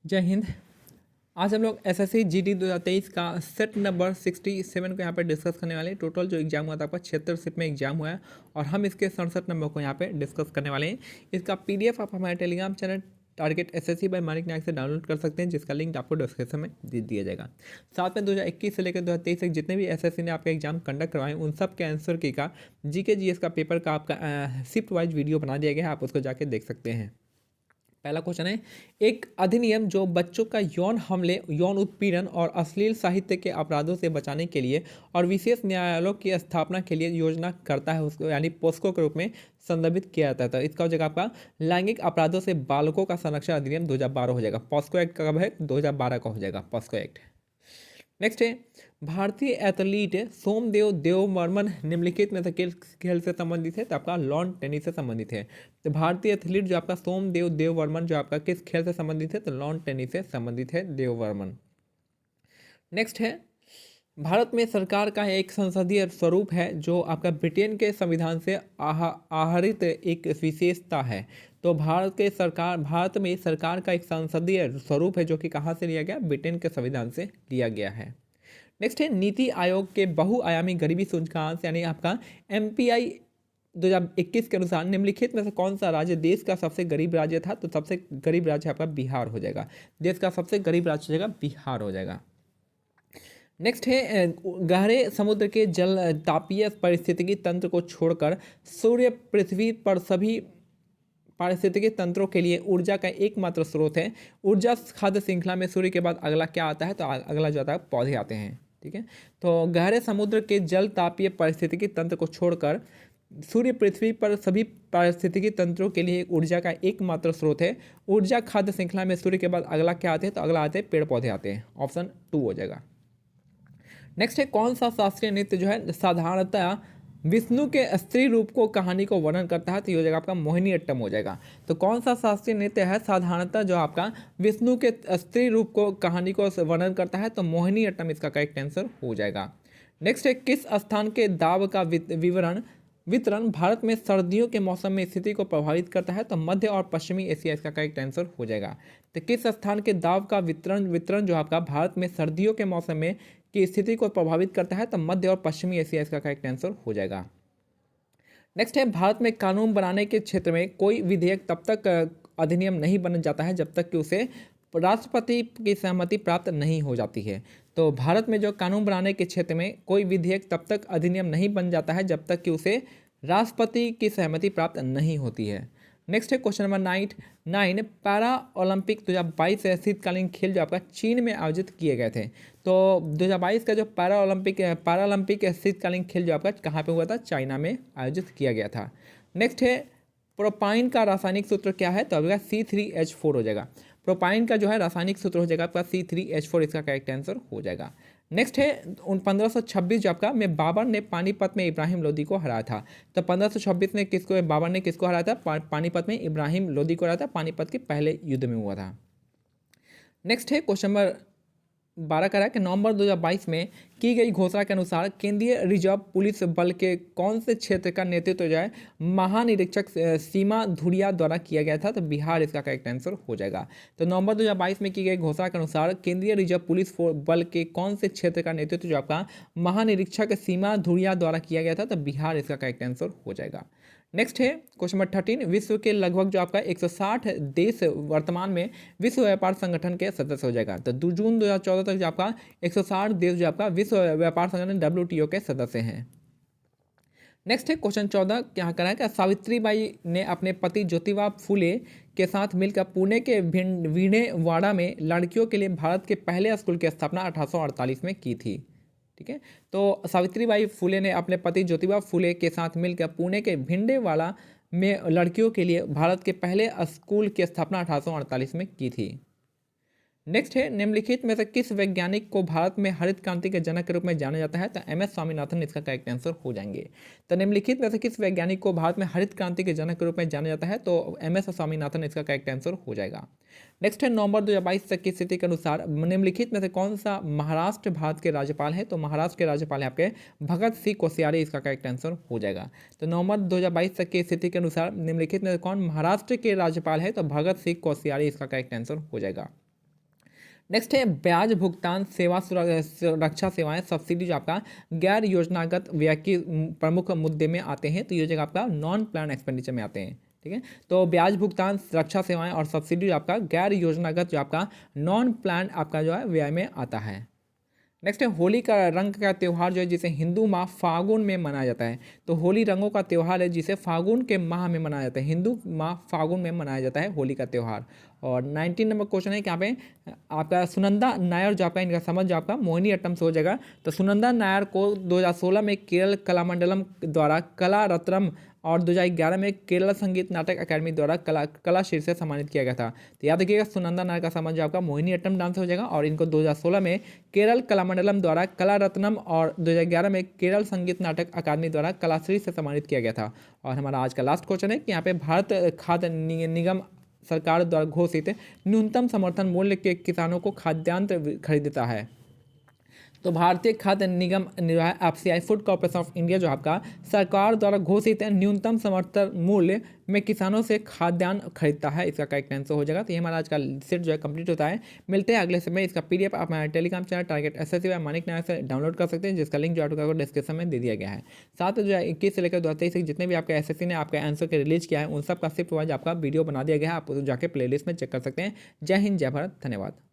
जय हिंद। आज हम लोग एसएससी जीडी 2023 का सेट नंबर 67 को यहाँ पे डिस्कस करने वाले हैं। टोटल जो एग्जाम हुआ था आपका 76 शिफ्ट में एग्जाम हुआ है और हम इसके 67 नंबर को यहाँ पे डिस्कस करने वाले हैं। इसका पीडीएफ आप हमारे Telegram channel target SSC by Manik Nayak से डाउनलोड कर सकते हैं, जिसका लिंक आपको डिस्क्रिप्शन में दे दिया जाएगा। साथ में 2021 से लेकर 2023 तक जितने भी एसएससी ने आपका एग्जाम कंडक्ट करवाए उन सब के आंसर की का जीके जीएस का पेपर का आपका शिफ्ट वाइज वीडियो बना दिया गया है, आप उसको जाके देख सकते हैं। पहला क्वेश्चन है, एक अधिनियम जो बच्चों का यौन हमले, यौन उत्पीड़न और अश्लील साहित्य के अपराधों से बचाने के लिए और विशेष न्यायालयों की स्थापना के लिए योजना करता है, उसको यानी पोस्को के रूप में संदर्भित किया जाता है। तो इसका हो जाएगा आपका लैंगिक अपराधों से बालकों का संरक्षण अधिनियम 2012 हो जाएगा। पॉस्को एक्ट कब है? 2012 का हो जाएगा पॉस्को एक्ट। नेक्स्ट है, भारतीय एथलीट सोमदेव देववर्मन निम्नलिखित में से किस खेल से संबंधित है? तो आपका लॉन टेनिस से संबंधित है। तो भारतीय एथलीट जो आपका सोमदेव देववर्मन जो आपका किस खेल से संबंधित है? तो लॉन टेनिस से संबंधित है देववर्मन। नेक्स्ट है, भारत में सरकार का एक संसदीय स्वरूप है जो आपका ब्रिटेन के संविधान से आहरित एक विशेषता है। तो भारत में सरकार का एक संसदीय स्वरूप है जो कि कहाँ से लिया गया? ब्रिटेन के संविधान से लिया गया है। नेक्स्ट है, नीति आयोग के बहुआयामी गरीबी सूचकांक यानी आपका एमपीआई 2021 के अनुसार निम्नलिखित में से कौन सा राज्य देश का सबसे गरीब राज्य था? तो सबसे गरीब राज्य आपका बिहार हो जाएगा। देश का सबसे गरीब राज्य हो जाएगा बिहार हो जाएगा। नेक्स्ट है, गहरे समुद्र के जल तापीय पारिस्थितिकी तंत्र को छोड़कर सूर्य पृथ्वी पर सभी पारिस्थितिकी तंत्रों के लिए ऊर्जा का एकमात्र स्रोत है। ऊर्जा खाद्य श्रृंखला में सूर्य के बाद अगला क्या आता है? तो अगला जो आता है पौधे आते हैं। ठीक है, तो गहरे समुद्र के जल तापीय पारिस्थितिकी तंत्र को छोड़कर सूर्य पृथ्वी पर सभी पारिस्थितिकी तंत्रों के लिए ऊर्जा का एकमात्र स्रोत है। ऊर्जा खाद्य श्रृंखला में सूर्य के बाद अगला क्या आते हैं? तो अगला आते हैं पेड़ पौधे आते हैं। ऑप्शन 2 हो जाएगा। नेक्स्ट है, कौन सा शास्त्रीय नृत्य जो है साधारणतः विष्णु के स्त्री रूप को कहानी को वर्णन करता है? तो ये हो जाएगा आपका मोहिनी अट्टम हो जाएगा। तो कौन सा शास्त्रीय नृत्य है साधारणतः जो आपका विष्णु के स्त्री रूप को कहानी को वर्णन करता है? तो मोहिनी अट्टम इसका करेक्ट आंसर हो जाएगा। नेक्स्ट है, किस स्थान के दाब का वितरण भारत में सर्दियों के मौसम में स्थिति को प्रभावित करता है? तो मध्य और पश्चिमी एशिया इसका करेक्ट आंसर हो जाएगा। तो किस स्थान के दाब का वितरण जो आपका भारत में सर्दियों के मौसम में की स्थिति को प्रभावित करता है? तो मध्य और पश्चिमी एशिया इसका करेक्ट आंसर हो जाएगा। नेक्स्ट है, भारत में कानून बनाने के क्षेत्र में कोई विधेयक तब तक अधिनियम नहीं बन जाता है जब तक कि उसे राष्ट्रपति की सहमति प्राप्त नहीं हो जाती है। तो भारत में जो कानून बनाने के क्षेत्र में कोई विधेयक तब तक अधिनियम नहीं बन जाता है जब तक कि उसे राष्ट्रपति की सहमति प्राप्त नहीं होती है। नेक्स्ट है क्वेश्चन नंबर 9 पैरा ओलंपिक 2022 शीतकालीन खेल जो आपका चीन में आयोजित किए गए थे। तो 2022 का जो पैरा ओलंपिक शीतकालीन खेल जो आपका कहाँ पे हुआ था? चाइना में आयोजित किया गया था। नेक्स्ट है, प्रोपाइन का रासायनिक सूत्र क्या है? तो आपका C3H4 हो जाएगा। प्रोपाइन का जो है रासायनिक सूत्र हो जाएगा आपका C3H4, इसका करेक्ट आंसर हो जाएगा। नेक्स्ट है, 1526 जो आपका में बाबर ने पानीपत में इब्राहिम लोदी को हराया था। तो 1526 में बाबर ने किसको हराया था? पानीपत में इब्राहिम लोदी को हराया था। पानीपत के पहले युद्ध में हुआ था। नेक्स्ट है क्वेश्चन नंबर 12 का है कि नवंबर 2022 में की गई घोषणा के अनुसार केंद्रीय रिजर्व पुलिस बल के कौन से क्षेत्र का नेतृत्व जो है महानिरीक्षक सीमा धुरिया द्वारा किया गया था? तो बिहार इसका करेक्ट आंसर हो जाएगा। तो नवंबर 2022 में की गई घोषणा के अनुसार केंद्रीय रिजर्व पुलिस बल के कौन से क्षेत्र का नेतृत्व जो आपका महानिरीक्षक सीमा धुरिया द्वारा किया गया था? तो बिहार इसका करेक्ट आंसर हो जाएगा। नेक्स्ट है क्वेश्चन नंबर 13, विश्व के लगभग जो आपका 160 देश वर्तमान में विश्व व्यापार संगठन के सदस्य हो जाएगा। तो 2 जून 2014 तक जो आपका 160 देश जो आपका विश्व व्यापार संगठन WTO के सदस्य हैं। नेक्स्ट है क्वेश्चन 14, क्या करा है कि सावित्रीबाई ने अपने पति ज्योतिबा फूले के साथ मिलकर पुणे के विजयवाड़ा में लड़कियों के लिए भारत के पहले स्कूल की स्थापना 1848 में की थी। ठीक है, तो सावित्रीबाई फूले ने अपने पति ज्योतिबा फूले के साथ मिलकर पुणे के भिंडेवाड़ा में लड़कियों के लिए भारत के पहले स्कूल की स्थापना 1848 में की थी। नेक्स्ट है, निम्नलिखित में से किस वैज्ञानिक को भारत में हरित क्रांति के जनक के रूप में जाना जाता है? तो MS स्वामीनाथन इसका करेक्ट आंसर हो जाएंगे। तो निम्नलिखित में से किस वैज्ञानिक को भारत में हरित क्रांति के जनक के रूप में जाना जाता है? तो MS स्वामीनाथन इसका करेक्ट आंसर हो जाएगा। नेक्स्ट है, नवंबर 2022 तक की स्थिति के अनुसार निम्नलिखित में से कौन सा महाराष्ट्र भारत के राज्यपाल है? तो महाराष्ट्र के राज्यपाल है आपके भगत सिंह कोश्यारी, इसका करेक्ट आंसर हो जाएगा। तो नवंबर 2022 तक की स्थिति के अनुसार निम्नलिखित में कौन महाराष्ट्र के राज्यपाल है? तो भगत सिंह कोश्यारी इसका करेक्ट आंसर हो जाएगा। नेक्स्ट है ब्याज भुगतान सेवा सुरक्षा सेवाएं सब्सिडी, जो आपका गैर योजनागत व्यय के प्रमुख मुद्दे में आते हैं, तो ये जगह आपका नॉन प्लान एक्सपेंडिचर में आते हैं। ठीक है, तो ब्याज भुगतान रक्षा सेवाएं और सब्सिडी जो आपका गैर योजनागत, जो आपका नॉन प्लान आपका जो है व्यय में आता है। नेक्स्ट है होली का रंग का त्यौहार, जो है जिसे हिंदू माह फागुन में मनाया जाता है। तो होली रंगों का त्यौहार है जिसे फागुन के माह में मनाया जाता है, हिंदू माह फागुन में मनाया जाता है होली का त्यौहार। और 19 नंबर क्वेश्चन है कि यहाँ पे आपका सुनंदा नायर, जो आपका इनका समझ जो आपका मोहिनी अट्टम से हो जाएगा। तो सुनंदा नायर को 2016 में केरल कलामंडलम द्वारा कला रत्नम और 2011 में केरला संगीत नाटक अकादमी द्वारा कलाश्री से सम्मानित किया गया था। तो याद रखिएगा सुनंदा नायर का समझ आपका मोहिनी अट्टम डांस हो जाएगा, और इनको 2016 में केरल कलामंडलम द्वारा कला रत्नम और 2011 में केरल संगीत नाटक अकादमी द्वारा कलाश्री से सम्मानित किया गया था। और हमारा आज का लास्ट क्वेश्चन है कि यहाँ पे भारत खाद्य निगम सरकार द्वारा घोषित न्यूनतम समर्थन मूल्य के किसानों को खाद्यान्न खरीदता है। तो भारतीय खाद्य निगम FCI food corporation of India जो आपका सरकार द्वारा घोषित न्यूनतम समर्थन मूल्य में किसानों से खाद्यान्न खरीदता है, इसका करेक्ट आंसर हो जाएगा। तो ये हमारा आज का सेट जो है कंप्लीट होता है। मिलते हैं अगले समय। इसका पीडीएफ आप हमारे Telegram channel target SSC by Manik Nayak से डाउनलोड कर सकते हैं, जिसका लिंक जो आपको डिस्क्रिप्शन में दे दिया गया है। साथ में जो है 21 से लेकर 2023 जितने भी आपके एसएससी ने आपका आंसर के रिलीज किया है, उन सब का शिफ्ट वाइज आपका वीडियो बना दिया गया है, आप जाके प्लेलिस्ट में चेक कर सकते हैं। जय हिंद, जय भारत, धन्यवाद।